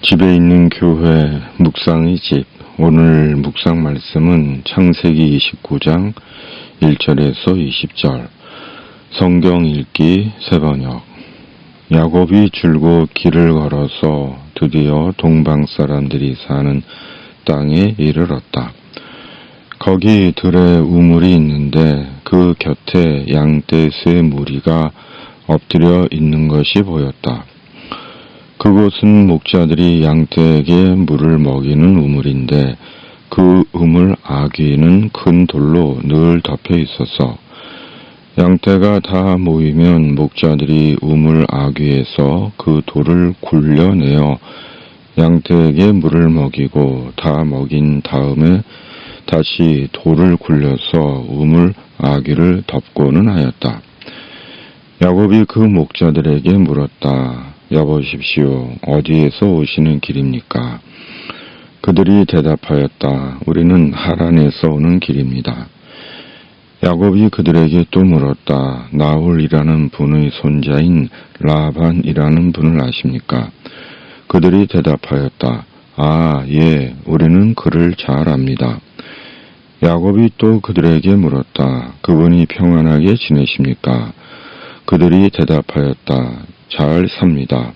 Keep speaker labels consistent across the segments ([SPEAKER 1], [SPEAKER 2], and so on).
[SPEAKER 1] 집에 있는 교회 묵상의 집. 오늘 묵상 말씀은 창세기 29장 1절에서 20절. 성경 읽기 새번역. 야곱이 줄곧 길을 걸어서 드디어 동방 사람들이 사는 땅에 이르렀다. 거기 들에 우물이 있는데 그 곁에 양떼 세 무리가 엎드려 있는 것이 보였다. 그곳은 목자들이 양떼에게 물을 먹이는 우물인데 그 우물 아귀는 큰 돌로 늘 덮여 있어서 양떼가 다 모이면 목자들이 우물 아귀에서 그 돌을 굴려내어 양떼에게 물을 먹이고 다 먹인 다음에 다시 돌을 굴려서 우물 아귀를 덮고는 하였다. 야곱이 그 목자들에게 물었다. 여보십시오. 어디에서 오시는 길입니까? 그들이 대답하였다. 우리는 하란에서 오는 길입니다. 야곱이 그들에게 또 물었다. 나홀이라는 분의 손자인 라반이라는 분을 아십니까? 그들이 대답하였다. 아, 예, 우리는 그를 잘 압니다. 야곱이 또 그들에게 물었다. 그분이 평안하게 지내십니까? 그들이 대답하였다. 잘 삽니다.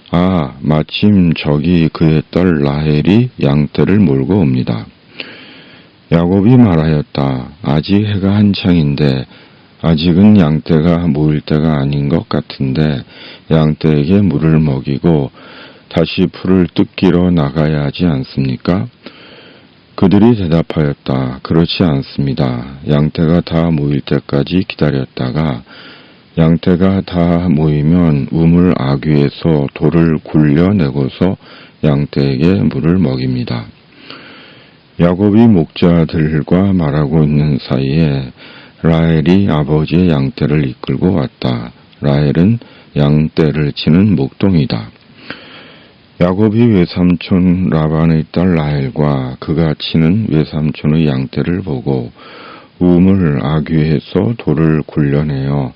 [SPEAKER 1] 아, 마침 저기 그의 딸 라헬이 양떼를 몰고 옵니다. 야곱이 말하였다. 아직 해가 한창인데 아직은 양떼가 모일 때가 아닌 것 같은데 양떼에게 물을 먹이고 다시 풀을 뜯기러 나가야 하지 않습니까? 그들이 대답하였다. 그렇지 않습니다. 양떼가 다 모일 때까지 기다렸다가 양떼가 다 모이면 우물 아귀에서 돌을 굴려내고서 양떼에게 물을 먹입니다. 야곱이 목자들과 말하고 있는 사이에 라헬이 아버지의 양떼를 이끌고 왔다. 라헬은 양떼를 치는 목동이다. 야곱이 외삼촌 라반의 딸 라헬과 그가 치는 외삼촌의 양떼를 보고 우물 아귀에서 돌을 굴려내어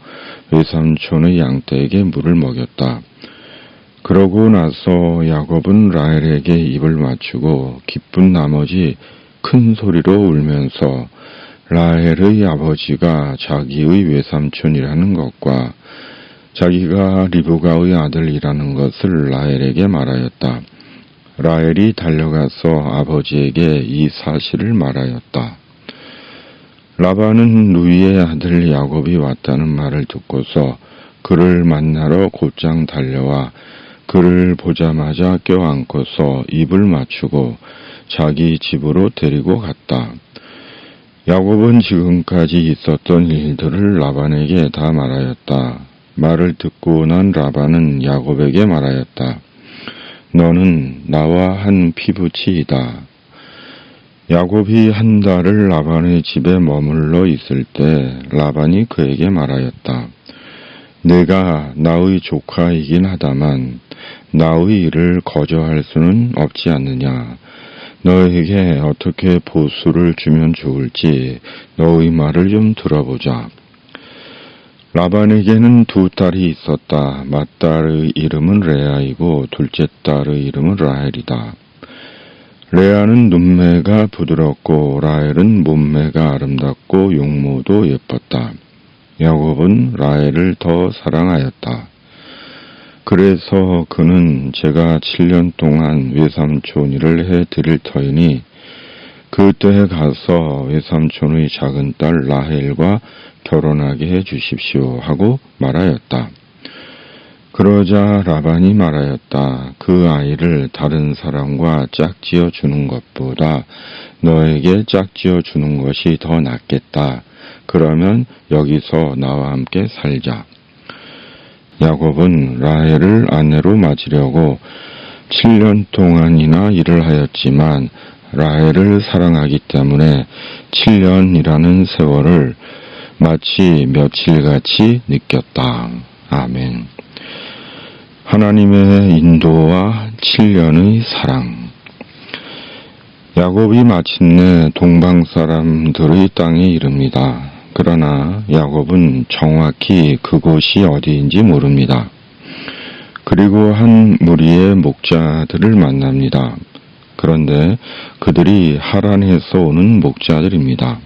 [SPEAKER 1] 외삼촌의 양떼에게 물을 먹였다. 그러고 나서 야곱은 라헬에게 입을 맞추고 기쁜 나머지 큰 소리로 울면서 라헬의 아버지가 자기의 외삼촌이라는 것과 자기가 리브가의 아들이라는 것을 라헬에게 말하였다. 라헬이 달려가서 아버지에게 이 사실을 말하였다. 라반은 누이의 아들 야곱이 왔다는 말을 듣고서 그를 만나러 곧장 달려와 그를 보자마자 껴안고서 입을 맞추고 자기 집으로 데리고 갔다. 야곱은 지금까지 있었던 일들을 라반에게 다 말하였다. 말을 듣고 난 라반은 야곱에게 말하였다. 너는 나와 한 피부치이다. 야곱이 한 달을 라반의 집에 머물러 있을 때 라반이 그에게 말하였다. 내가 나의 조카이긴 하다만 나의 일을 거저할 수는 없지 않느냐. 너에게 어떻게 보수를 주면 좋을지 너의 말을 좀 들어보자. 라반에게는 두 딸이 있었다. 맏딸의 이름은 레아이고 둘째 딸의 이름은 라헬이다. 레아는 눈매가 부드럽고 라헬은 몸매가 아름답고 용모도 예뻤다. 야곱은 라헬을 더 사랑하였다. 그래서 그는 제가 7년 동안 외삼촌 일을 해드릴 터이니 그때에 가서 외삼촌의 작은 딸 라헬과 결혼하게 해주십시오 하고 말하였다. 그러자 라반이 말하였다. 그 아이를 다른 사람과 짝지어 주는 것보다 너에게 짝지어 주는 것이 더 낫겠다. 그러면 여기서 나와 함께 살자. 야곱은 라헬을 아내로 맞으려고 7년 동안이나 일을 하였지만 라헬을 사랑하기 때문에 7년이라는 세월을 마치 며칠같이 느꼈다. 아멘. 하나님의 인도와 7년의 사랑. 야곱이 마침내 동방 사람들의 땅에 이릅니다. 그러나 야곱은 정확히 그곳이 어디인지 모릅니다. 그리고 한 무리의 목자들을 만납니다. 그런데 그들이 하란에서 오는 목자들입니다.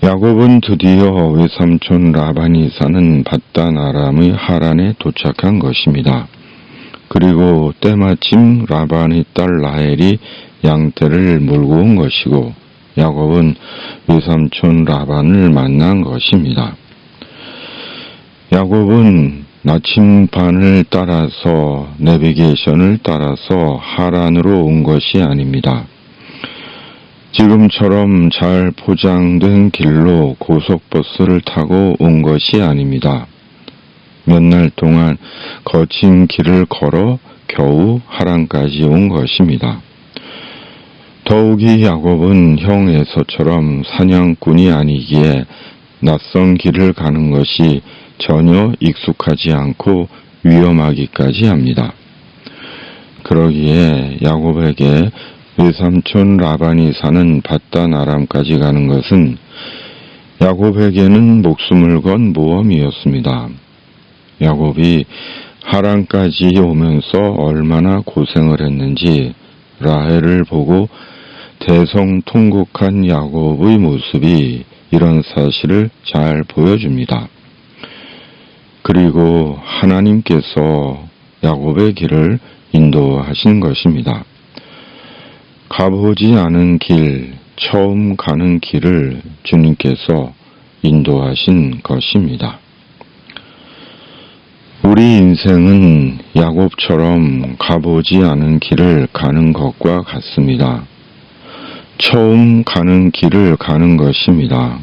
[SPEAKER 1] 야곱은 드디어 외삼촌 라반이 사는 밧단 아람의 하란에 도착한 것입니다. 그리고 때마침 라반의 딸 라헬이 양떼를 몰고 온 것이고 야곱은 외삼촌 라반을 만난 것입니다. 야곱은 나침반을 따라서 내비게이션을 따라서 하란으로 온 것이 아닙니다. 지금처럼 잘 포장된 길로 고속버스를 타고 온 것이 아닙니다. 몇 날 동안 거친 길을 걸어 겨우 하란까지 온 것입니다. 더욱이 야곱은 형 에서처럼 사냥꾼이 아니기에 낯선 길을 가는 것이 전혀 익숙하지 않고 위험하기까지 합니다. 그러기에 야곱에게 외삼촌 라반이 사는 밧단 아람까지 가는 것은 야곱에게는 목숨을 건 모험이었습니다. 야곱이 하란까지 오면서 얼마나 고생을 했는지 라헬을 보고 대성통곡한 야곱의 모습이 이런 사실을 잘 보여줍니다. 그리고 하나님께서 야곱의 길을 인도하신 것입니다. 가보지 않은 길, 처음 가는 길을 주님께서 인도하신 것입니다. 우리 인생은 야곱처럼 가보지 않은 길을 가는 것과 같습니다. 처음 가는 길을 가는 것입니다.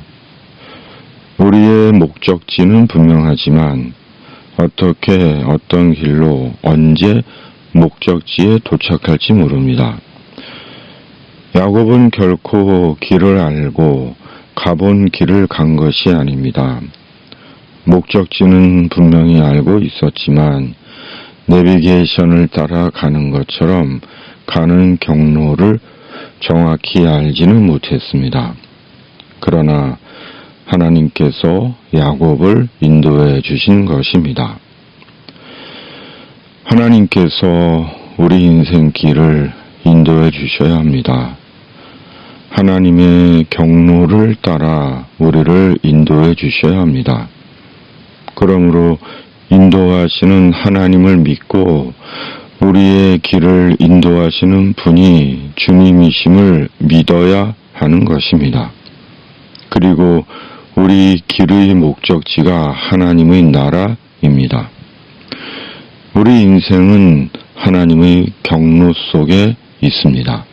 [SPEAKER 1] 우리의 목적지는 분명하지만 어떻게 어떤 길로 언제 목적지에 도착할지 모릅니다. 야곱은 결코 길을 알고 가본 길을 간 것이 아닙니다. 목적지는 분명히 알고 있었지만 내비게이션을 따라 가는 것처럼 가는 경로를 정확히 알지는 못했습니다. 그러나 하나님께서 야곱을 인도해 주신 것입니다. 하나님께서 우리 인생 길을 인도해 주셔야 합니다. 하나님의 경로를 따라 우리를 인도해 주셔야 합니다. 그러므로 인도하시는 하나님을 믿고 우리의 길을 인도하시는 분이 주님이심을 믿어야 하는 것입니다. 그리고 우리 길의 목적지가 하나님의 나라입니다. 우리 인생은 하나님의 경로 속에 있습니다.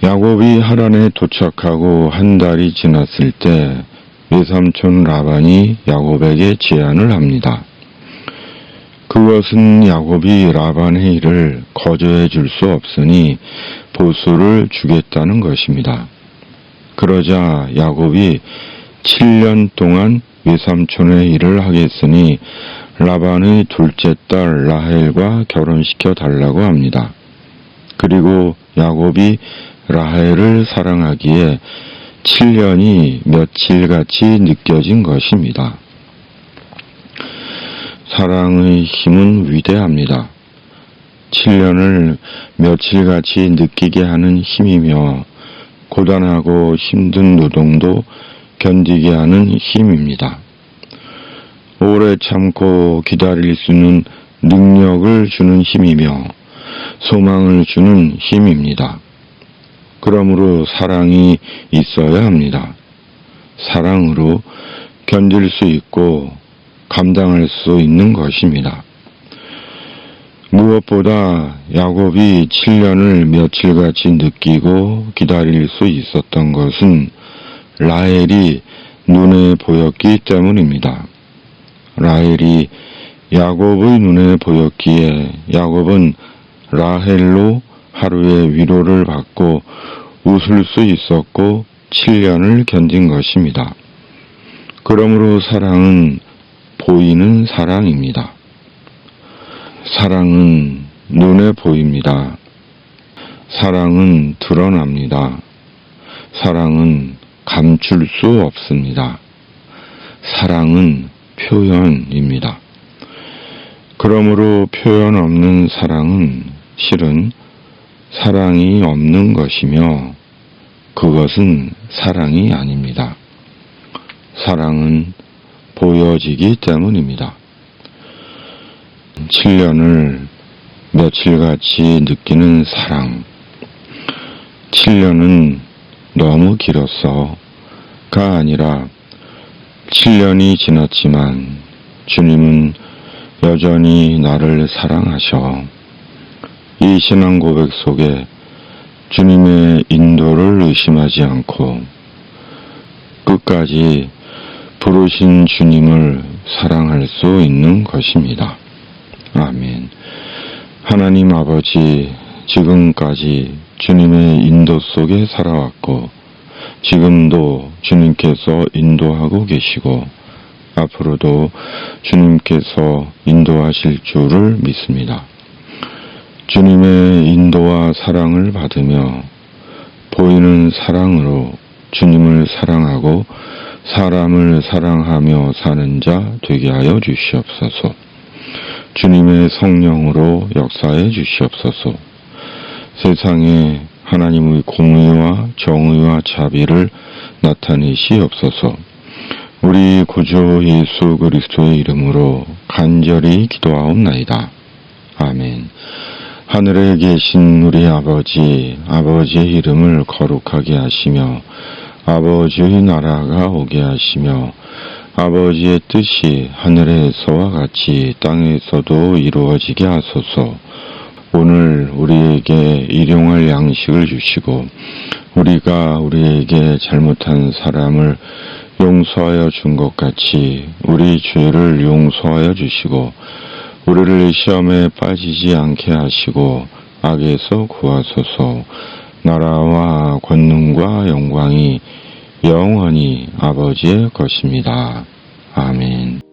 [SPEAKER 1] 야곱이 하란에 도착하고 한 달이 지났을 때 외삼촌 라반이 야곱에게 제안을 합니다. 그것은 야곱이 라반의 일을 거저해 줄 수 없으니 보수를 주겠다는 것입니다. 그러자 야곱이 7년 동안 외삼촌의 일을 하겠으니 라반의 둘째 딸 라헬과 결혼시켜 달라고 합니다. 그리고 야곱이 라헬을 사랑하기에 7년이 며칠같이 느껴진 것입니다. 사랑의 힘은 위대합니다. 7년을 며칠같이 느끼게 하는 힘이며 고단하고 힘든 노동도 견디게 하는 힘입니다. 오래 참고 기다릴 수 있는 능력을 주는 힘이며 소망을 주는 힘입니다. 그러므로 사랑이 있어야 합니다. 사랑으로 견딜 수 있고 감당할 수 있는 것입니다. 무엇보다 야곱이 7년을 며칠같이 느끼고 기다릴 수 있었던 것은 라헬이 눈에 보였기 때문입니다. 라헬이 야곱의 눈에 보였기에 야곱은 라헬로 하루의 위로를 받고 웃을 수 있었고 7년을 견딘 것입니다. 그러므로 사랑은 보이는 사랑입니다. 사랑은 눈에 보입니다. 사랑은 드러납니다. 사랑은 감출 수 없습니다. 사랑은 표현입니다. 그러므로 표현 없는 사랑은 실은 사랑이 없는 것이며 그것은 사랑이 아닙니다. 사랑은 보여지기 때문입니다. 7년을 며칠같이 느끼는 사랑. 7년은 너무 길었어가 아니라 7년이 지났지만 주님은 여전히 나를 사랑하셔. 이 신앙 고백 속에 주님의 인도를 의심하지 않고 끝까지 부르신 주님을 사랑할 수 있는 것입니다. 아멘. 하나님 아버지, 지금까지 주님의 인도 속에 살아왔고 지금도 주님께서 인도하고 계시고 앞으로도 주님께서 인도하실 줄을 믿습니다. 주님의 인도와 사랑을 받으며 보이는 사랑으로 주님을 사랑하고 사람을 사랑하며 사는 자 되게 하여 주시옵소서. 주님의 성령으로 역사해 주시옵소서. 세상에 하나님의 공의와 정의와 자비를 나타내시옵소서. 우리 구주 예수 그리스도의 이름으로 간절히 기도하옵나이다. 아멘. 하늘에 계신 우리 아버지, 아버지의 이름을 거룩하게 하시며 아버지의 나라가 오게 하시며 아버지의 뜻이 하늘에서와 같이 땅에서도 이루어지게 하소서. 오늘 우리에게 일용할 양식을 주시고 우리가 우리에게 잘못한 사람을 용서하여 준 것 같이 우리 죄를 용서하여 주시고 우리를 시험에 빠지지 않게 하시고 악에서 구하소서. 나라와 권능과 영광이 영원히 아버지의 것입니다. 아멘.